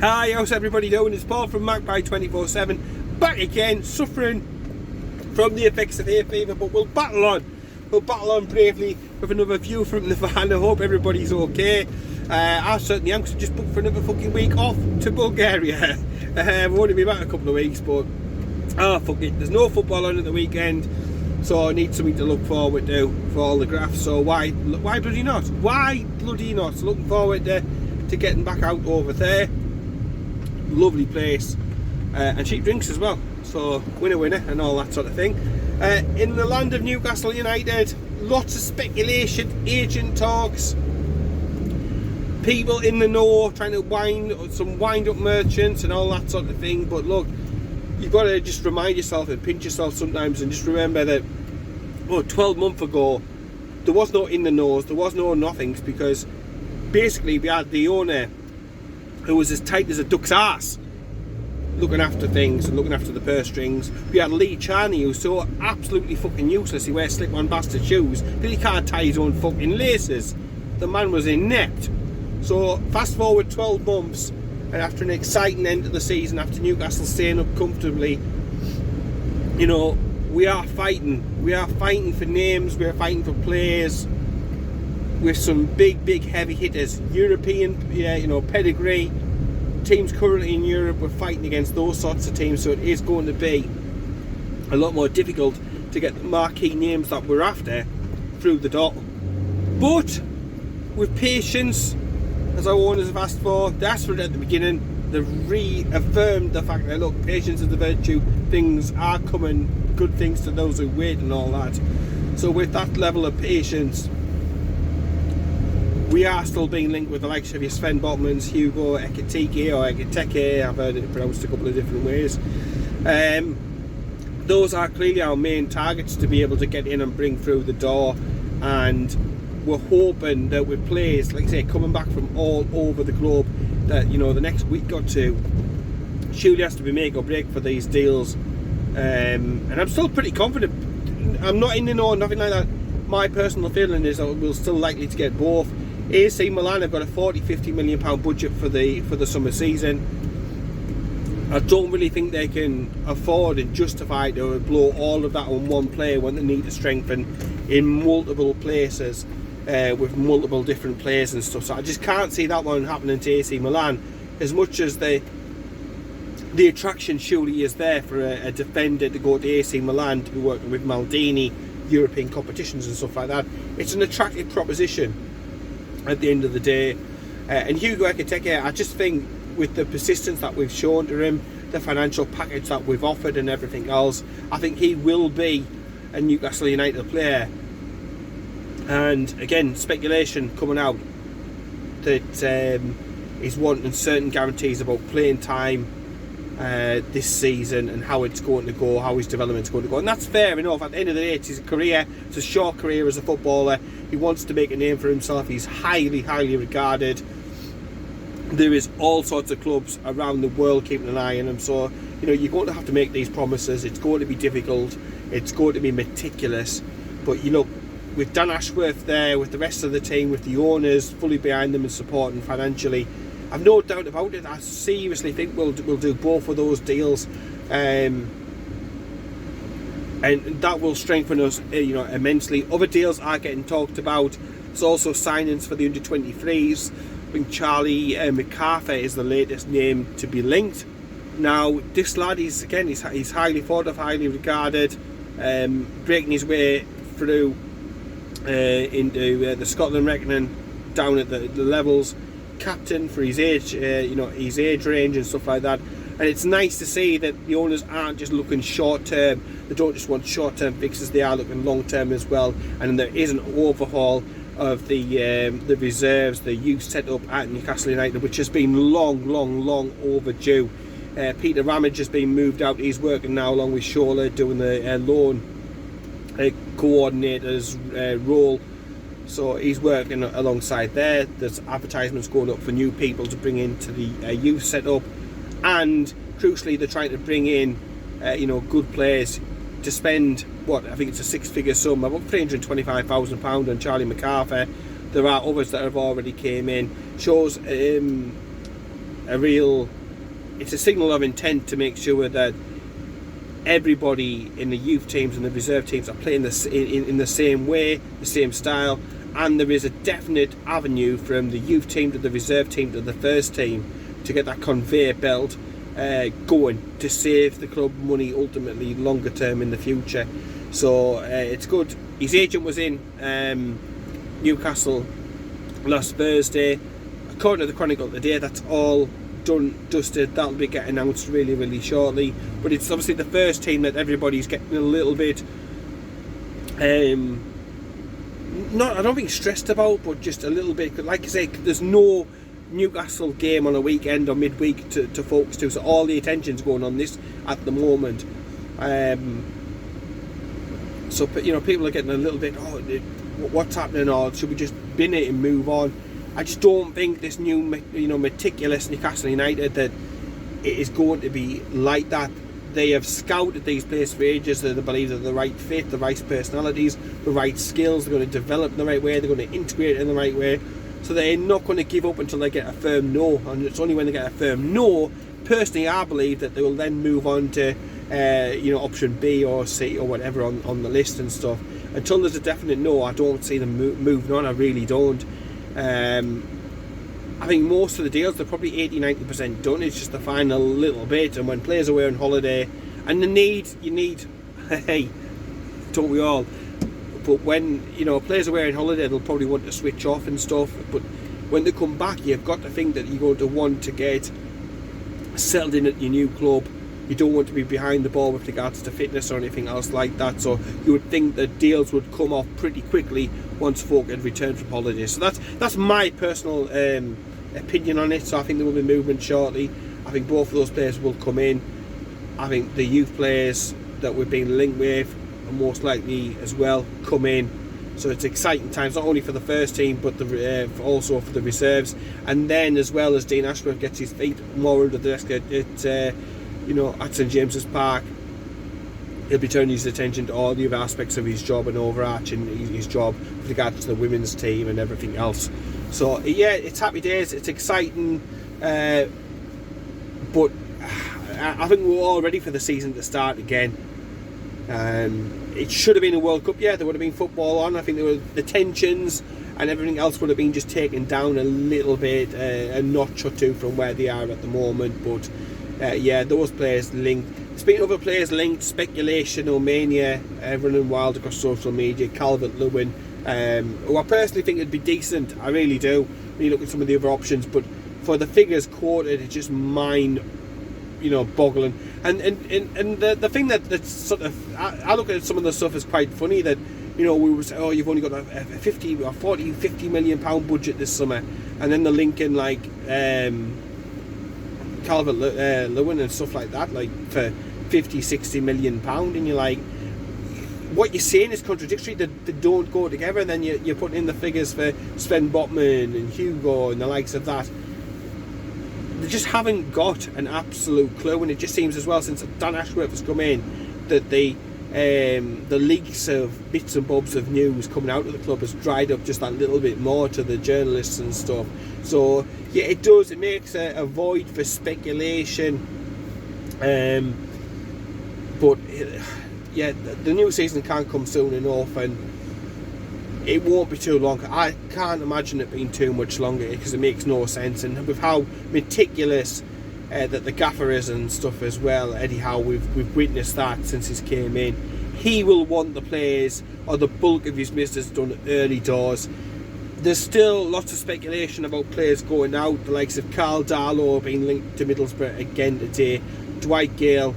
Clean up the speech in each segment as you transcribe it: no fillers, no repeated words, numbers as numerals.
Hi, how's everybody doing? It's Paul from Magpies 24/7, back again, suffering from the effects of hay fever, but we'll battle on. We'll battle on bravely with another view from the van. I hope everybody's okay. I certainly am, because I just booked for another fucking week off to Bulgaria. I've only been back a couple of weeks, but fuck it. There's no football on at the weekend, so I need something to look forward to for all the graphs. So why bloody not? Why bloody not? So looking forward to getting back out over there. Lovely place, and cheap drinks as well, so winner and all that sort of thing. In the land of Newcastle United, lots of speculation, agent talks, people in the know trying to wind up merchants and all that sort of thing. But look, you've got to just remind yourself and pinch yourself sometimes, and just remember that 12 months ago there was no in the knows, there was no nothings, because basically we had the owner who was as tight as a duck's arse, looking after things and looking after the purse strings. We had Lee Charney, who's so absolutely fucking useless. He wears slip-on bastard shoes because he can't tie his own fucking laces. The man was inept. So fast forward 12 months, and after an exciting end of the season, after Newcastle staying up comfortably, you know, we are fighting. We are fighting for names, we are fighting for players, with some big heavy hitters, European pedigree teams currently in Europe. We're fighting against those sorts of teams, so it is going to be a lot more difficult to get the marquee names that we're after through the door. But with patience, as our owners have asked for, they asked for it at the beginning, they've reaffirmed the fact that look, patience is the virtue, things are coming, good things to those who wait and all that. So with that level of patience, we are still being linked with the likes of your Sven Botmans, Hugo Ekitike or Ekiteke, I've heard it pronounced a couple of different ways. Those are clearly our main targets to be able to get in and bring through the door, and we're hoping that with players, like I say, coming back from all over the globe, that the next week or two surely has to be make or break for these deals. And I'm still pretty confident. I'm not in the know, nothing like that. My personal feeling is that we're still likely to get both. AC Milan have got a £40-50 million budget for the summer season. I don't really think they can afford and justify to blow all of that on one player when they need to strengthen in multiple places with multiple different players and stuff. So I just can't see that one happening to AC Milan, as much as the attraction surely is there for a defender to go to AC Milan to be working with Maldini, European competitions and stuff like that. It's an attractive proposition at the end of the day. And Hugo Ekitike, I just think with the persistence that we've shown to him, the financial package that we've offered and everything else, I think he will be a Newcastle United player. And again, speculation coming out that he's wanting certain guarantees about playing time this season and how it's going to go, how his development's going to go, and that's fair enough. At the end of the day, it's his career, it's a short career as a footballer. He wants to make a name for himself. He's highly regarded. There is all sorts of clubs around the world keeping an eye on him, so you're going to have to make these promises. It's going to be difficult, it's going to be meticulous, but with Dan Ashworth there, with the rest of the team, with the owners fully behind them and supporting financially, I've no doubt about it. I seriously think we'll do both of those deals, and that will strengthen us, immensely. Other deals are getting talked about. There's also signings for the under-23s. I think Charlie McCarthy is the latest name to be linked. Now, this lad, he's highly thought of, highly regarded, breaking his way through into the Scotland reckoning down at the levels. Captain for his age, his age range and stuff like that. And it's nice to see that the owners aren't just looking short term. They don't just want short term fixes, they are looking long term as well. And there is an overhaul of the reserves, the youth setup at Newcastle United, which has been long overdue. Peter Ramage has been moved out. He's working now along with Shola, doing the loan coordinator's role. So he's working alongside there. There's advertisements going up for new people to bring into the youth setup, and crucially they're trying to bring in good players to spend I think it's a six-figure sum, about £325,000 on Charlie McCarthy. There are others that have already came in. Shows it's a signal of intent to make sure that everybody in the youth teams and the reserve teams are playing in the same way, the same style, and there is a definite avenue from the youth team to the reserve team to the first team to get that conveyor belt going to save the club money ultimately longer term in the future. So it's good. His agent was in Newcastle last Thursday. According to the Chronicle today, that's all done, dusted. That'll be getting announced really, really shortly. But it's obviously the first team that everybody's getting a little bit I don't think stressed about, but just a little bit. Like I say, there's no Newcastle game on a weekend or midweek to focus to, so all the attention's going on this at the moment. So people are getting a little bit, what's happening, or should we just bin it and move on? I just don't think this new meticulous Newcastle United that it is going to be like that. They have scouted these players for ages. They believe they're the right fit, the right personalities, the right skills. They're going to develop in the right way. They're going to integrate in the right way. So they're not going to give up until they get a firm no. And it's only when they get a firm no, personally, I believe that they will then move on to option B or C or whatever on the list and stuff. Until there's a definite no, I don't see them moving on. I really don't. I think most of the deals, they're probably 80-90% done. It's just the final little bit. And when players are away on holiday, and you need, hey, don't we all? But when players are away on holiday, they'll probably want to switch off and stuff. But when they come back, you've got to think that you're going to want to get settled in at your new club. You don't want to be behind the ball with regards to fitness or anything else like that. So you would think that deals would come off pretty quickly once folk had returned from holiday. So that's my personal opinion on it. So I think there will be movement shortly. I think both of those players will come in. I think the youth players that we've been linked with are most likely as well come in. So it's exciting times, not only for the first team but also for the reserves. And then as well as Dean Ashworth gets his feet more under the desk at St James's Park, he'll be turning his attention to all the other aspects of his job and overarching his job with regards to the women's team and everything else. So yeah, it's happy days, it's exciting, but I think we're all ready for the season to start again. It should have been a World Cup, yeah, there would have been football on. I think the tensions and everything else would have been just taken down a little bit, a notch or two from where they are at the moment. But those players linked. Speaking of other players linked, speculation or mania running wild across social media. Calvert-Lewin, who I personally think would be decent. I really do. When you look at some of the other options, but for the figures quoted, it's just boggling. And the thing that's sort of, I look at some of the stuff as quite funny, that we would say, you've only got a 50 million pound budget this summer, and then the link in like Calvert-Lewin and stuff like that, like for 50-60 million pound, and you're like, what you're saying is contradictory. They don't go together. And then you're putting in the figures for Sven Botman and Hugo and the likes of that. They just haven't got an absolute clue, and it just seems as well, since Dan Ashworth has come in, that the leaks of bits and bobs of news coming out of the club has dried up just that little bit more to the journalists and stuff. So yeah, it does. It makes a void for speculation. But yeah, the new season can't come soon enough, and it won't be too long. I can't imagine it being too much longer, because it makes no sense. And with how meticulous that the gaffer is and stuff as well, Eddie Howe, we've witnessed that since he came in. He will want the players, or the bulk of his business, done early doors. There's still lots of speculation about players going out, the likes of Carl Darlow being linked to Middlesbrough again today. Dwight Gale,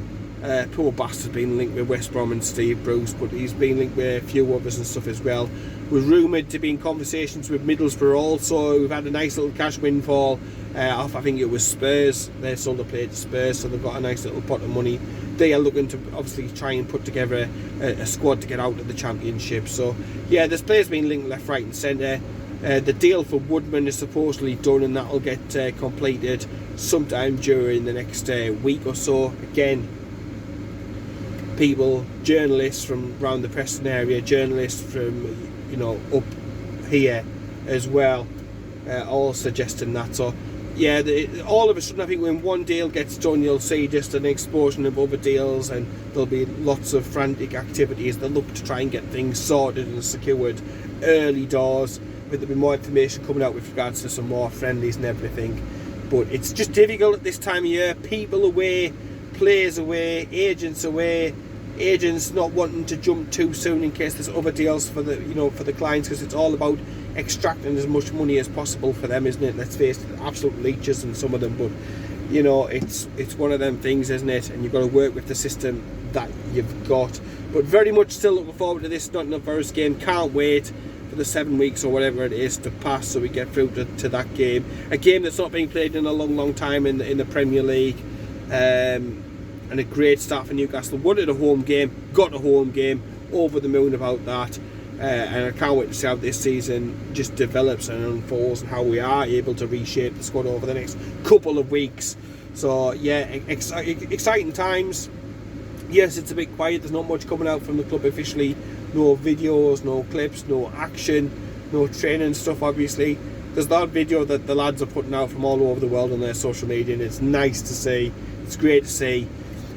poor bastard, been linked with West Brom and Steve Bruce, but he's been linked with a few others and stuff as well. We're rumoured to be in conversations with Middlesbrough also. We've had a nice little cash windfall off, I think it was Spurs. They sold a player to Spurs, so they've got a nice little pot of money. They are looking to obviously try and put together a squad to get out of the Championship. So yeah, there's players being linked left, right and centre. The deal for Woodman is supposedly done, and that will get completed sometime during the next week or so. Again, people, journalists from around the Preston area, journalists from up here as well, all suggesting that. So yeah, all of a sudden I think when one deal gets done, you'll see just an explosion of other deals, and there'll be lots of frantic activities that look to try and get things sorted and secured early doors. There'll be more information coming out with regards to some more friendlies and everything. But it's just difficult at this time of year. People away, players away, agents away, agents not wanting to jump too soon in case there's other deals for the for the clients, because it's all about extracting as much money as possible for them, isn't it? Let's face it, absolute leeches in some of them, but it's one of them things, isn't it? And you've got to work with the system that you've got. But very much still looking forward to this Nottingham Forest game. Can't wait for the 7 weeks or whatever it is to pass, so we get through to that game. A game that's not been played in a long time in the Premier League. And a great start for Newcastle. Wanted a home game, got a home game, over the moon about that. And I can't wait to see how this season just develops and unfolds, and how we are able to reshape the squad over the next couple of weeks. So yeah, exciting times. Yes, it's a bit quiet, there's not much coming out from the club officially. No videos, no clips, no action, no training stuff obviously. There's that video that the lads are putting out from all over the world on their social media, and it's nice to see, it's great to see.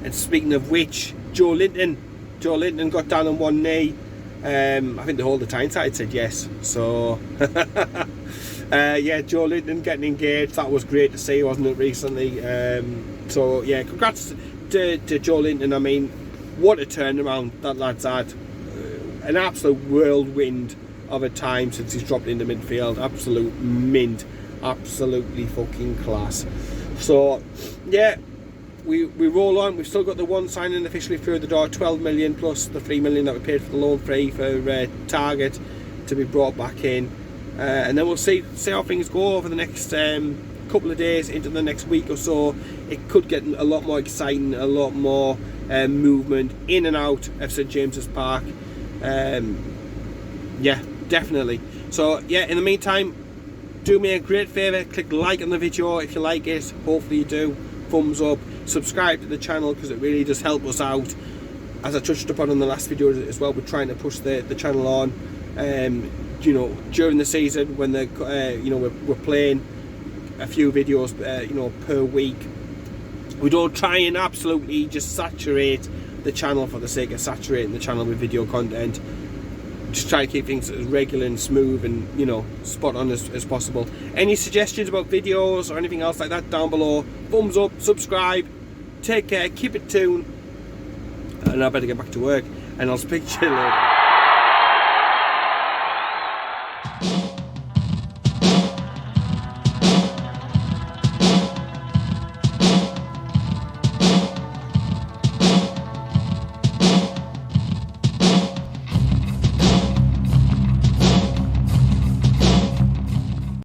And speaking of which, Joe Linton got down on one knee. I think the whole of the Tyneside said yes. So yeah, Joe Linton getting engaged, that was great to see, wasn't it, recently? So yeah, congrats to Joe Linton. I mean, what a turnaround that lad's had. An absolute whirlwind of a time since he's dropped into midfield. Absolute mint, absolutely fucking class. So yeah, we roll on. We've still got the one signing officially through the door, 12 million plus the 3 million that we paid for the loan fee for Target to be brought back in, and then we'll see how things go over the next couple of days into the next week or so. It could get a lot more exciting, a lot more movement in and out of St James's Park. Yeah, definitely. So yeah, in the meantime, do me a great favour, click like on the video if you like it. Hopefully you do. Thumbs up, subscribe to the channel, because it really does help us out. As I touched upon in the last video as well, we're trying to push the channel on. During the season when we're playing a few videos per week. We don't try and absolutely just saturate the channel for the sake of saturating the channel with video content. Just try to keep things as regular and smooth and spot on as possible. Any suggestions about videos or anything else like that down below, thumbs up, subscribe, take care, keep it tuned, and I better get back to work, and I'll speak to you later.